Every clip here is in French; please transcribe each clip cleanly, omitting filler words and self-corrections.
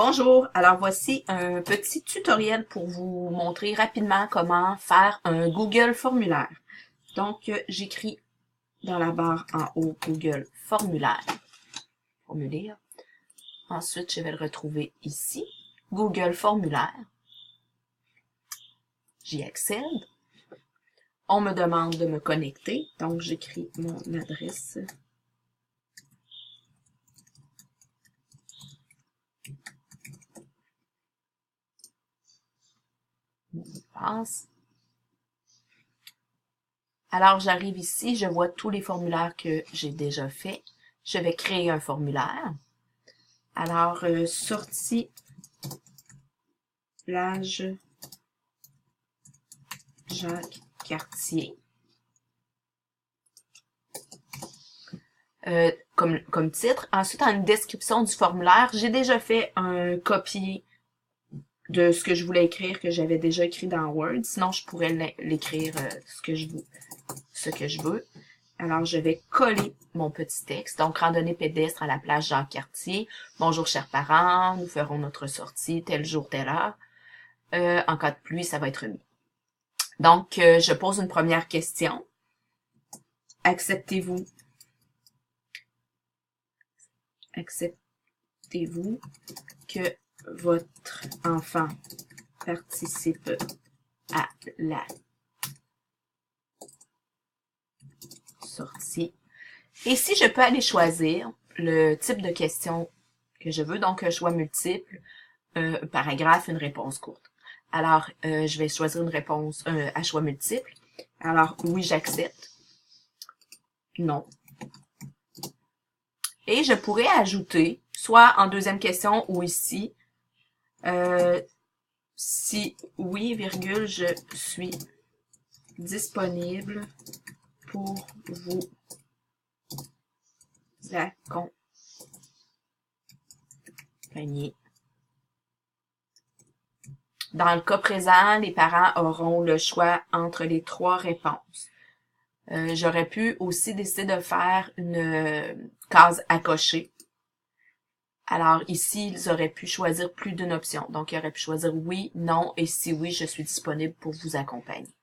Bonjour, alors voici un petit tutoriel pour vous montrer rapidement comment faire un Google formulaire. Donc, j'écris dans la barre en haut Google formulaire. Ensuite, je vais le retrouver ici, Google formulaire. J'y accède. On me demande de me connecter, donc j'écris mon adresse. Mon mot de passe. Alors, j'arrive ici, je vois tous les formulaires que j'ai déjà faits. Je vais créer un formulaire. Alors, sortie, plage, Jacques Cartier. Comme titre. Ensuite, en description du formulaire, j'ai déjà fait un copier de ce que je voulais écrire, que j'avais déjà écrit dans Word. Sinon, je pourrais l'écrire ce que je veux. Alors, je vais coller mon petit texte. Donc, randonnée pédestre à la plage Jacques-Cartier. Bonjour, chers parents. Nous ferons notre sortie tel jour, telle heure. En cas de pluie, ça va être mis. Donc, je pose une première question. Acceptez-vous que votre enfant participe à la sortie? Et si je peux aller choisir le type de question que je veux, donc un choix multiple, un paragraphe, une réponse courte. Alors, je vais choisir une réponse à choix multiple. Alors, oui, j'accepte. Non. Et je pourrais ajouter, soit en deuxième question ou ici, si oui, virgule, je suis disponible pour vous accompagner. Dans le cas présent, les parents auront le choix entre les trois réponses. J'aurais pu aussi décider de faire une case à cocher. Alors ici, ils auraient pu choisir plus d'une option. Donc, ils auraient pu choisir oui, non, et si oui, je suis disponible pour vous accompagner.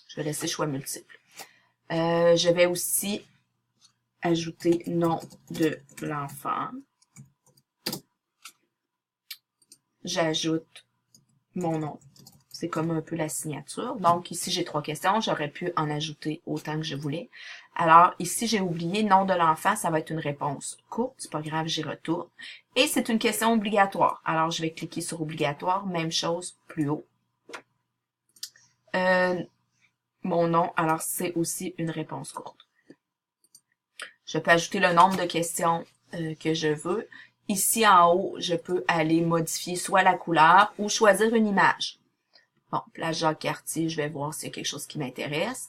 Je vais laisser choix multiple. Je vais aussi ajouter nom de l'enfant. J'ajoute mon nom. C'est comme un peu la signature. Donc, ici, j'ai trois questions. J'aurais pu en ajouter autant que je voulais. Alors, ici, j'ai oublié nom de l'enfant. Ça va être une réponse courte. C'est pas grave, j'y retourne. Et c'est une question obligatoire. Alors, je vais cliquer sur obligatoire. Même chose, plus haut. Mon nom, alors c'est aussi une réponse courte. Je peux ajouter le nombre de questions que je veux. Ici, en haut, je peux aller modifier soit la couleur ou choisir une image. Bon, plage Jacques-Cartier, je vais voir s'il y a quelque chose qui m'intéresse.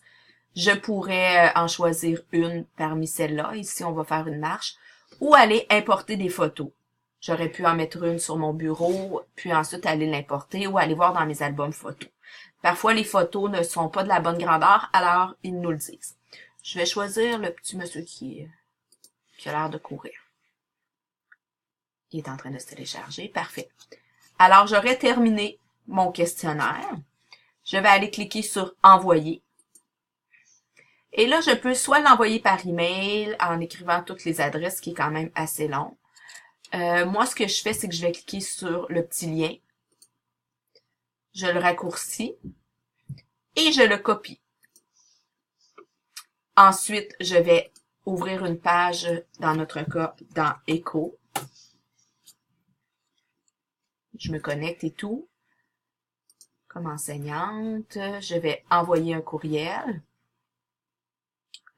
Je pourrais en choisir une parmi celles-là. Ici, on va faire une marche. Ou aller importer des photos. J'aurais pu en mettre une sur mon bureau, puis ensuite aller l'importer ou aller voir dans mes albums photos. Parfois, les photos ne sont pas de la bonne grandeur, alors ils nous le disent. Je vais choisir le petit monsieur qui a l'air de courir. Il est en train de se télécharger. Parfait. Alors, j'aurais terminé mon questionnaire. Je vais aller cliquer sur « Envoyer ». Et là, je peux soit l'envoyer par email en écrivant toutes les adresses, qui est quand même assez long. Moi, ce que je fais, c'est que je vais cliquer sur le petit lien. Je le raccourcis et je le copie. Ensuite, je vais ouvrir une page, dans notre cas, dans Echo. Je me connecte et tout. Comme enseignante, je vais envoyer un courriel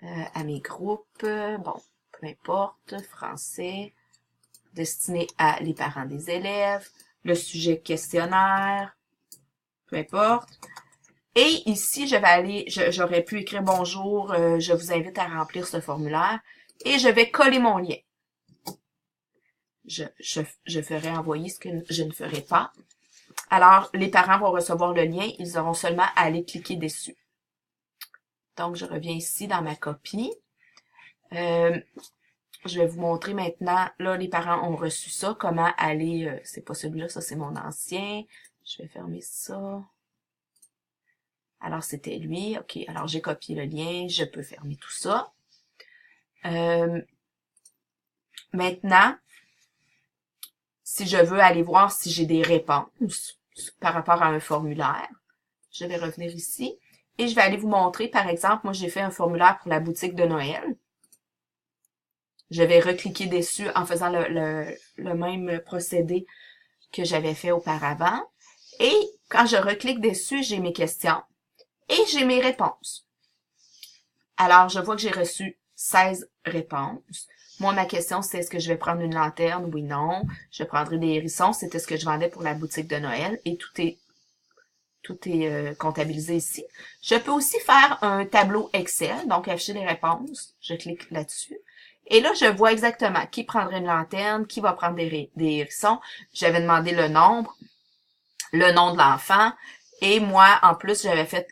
à mes groupes. Bon, peu importe, français, destiné à les parents des élèves, le sujet questionnaire, peu importe. Et ici, je vais aller, j'aurais pu écrire bonjour, je vous invite à remplir ce formulaire et je vais coller mon lien. Je ferai envoyer ce que je ne ferai pas. Alors, les parents vont recevoir le lien, ils auront seulement à aller cliquer dessus. Donc, je reviens ici dans ma copie. je vais vous montrer maintenant, là, les parents ont reçu ça, comment aller, c'est pas celui-là, ça c'est mon ancien. Je vais fermer ça. Alors, c'était lui. OK, alors j'ai copié le lien, je peux fermer tout ça. Maintenant, si je veux aller voir si j'ai des réponses par rapport à un formulaire, je vais revenir ici et je vais aller vous montrer, par exemple, moi j'ai fait un formulaire pour la boutique de Noël. Je vais recliquer dessus en faisant le même procédé que j'avais fait auparavant. Et quand je reclique dessus, j'ai mes questions et j'ai mes réponses. Alors, je vois que j'ai reçu 16 réponses. Moi, ma question, c'est est-ce que je vais prendre une lanterne? Oui, non. Je prendrai des hérissons. C'était ce que je vendais pour la boutique de Noël. Et tout est comptabilisé ici. Je peux aussi faire un tableau Excel, donc afficher les réponses. Je clique là-dessus. Et là, je vois exactement qui prendrait une lanterne, qui va prendre des hérissons. J'avais demandé le nombre, le nom de l'enfant. Et moi, en plus, j'avais fait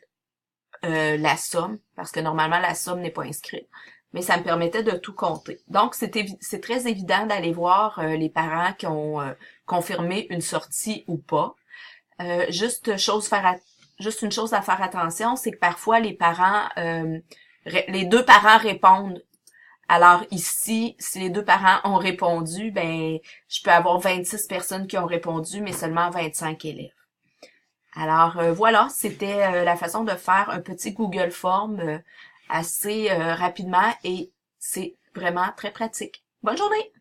la somme, parce que normalement, la somme n'est pas inscrite. Mais ça me permettait de tout compter. Donc, c'est très évident d'aller voir les parents qui ont confirmé une sortie ou pas. Juste une chose à faire attention, c'est que parfois les parents, les deux parents répondent. Alors ici, si les deux parents ont répondu, ben je peux avoir 26 personnes qui ont répondu, mais seulement 25 élèves. Alors voilà, c'était la façon de faire un petit Google Form assez rapidement et c'est vraiment très pratique. Bonne journée!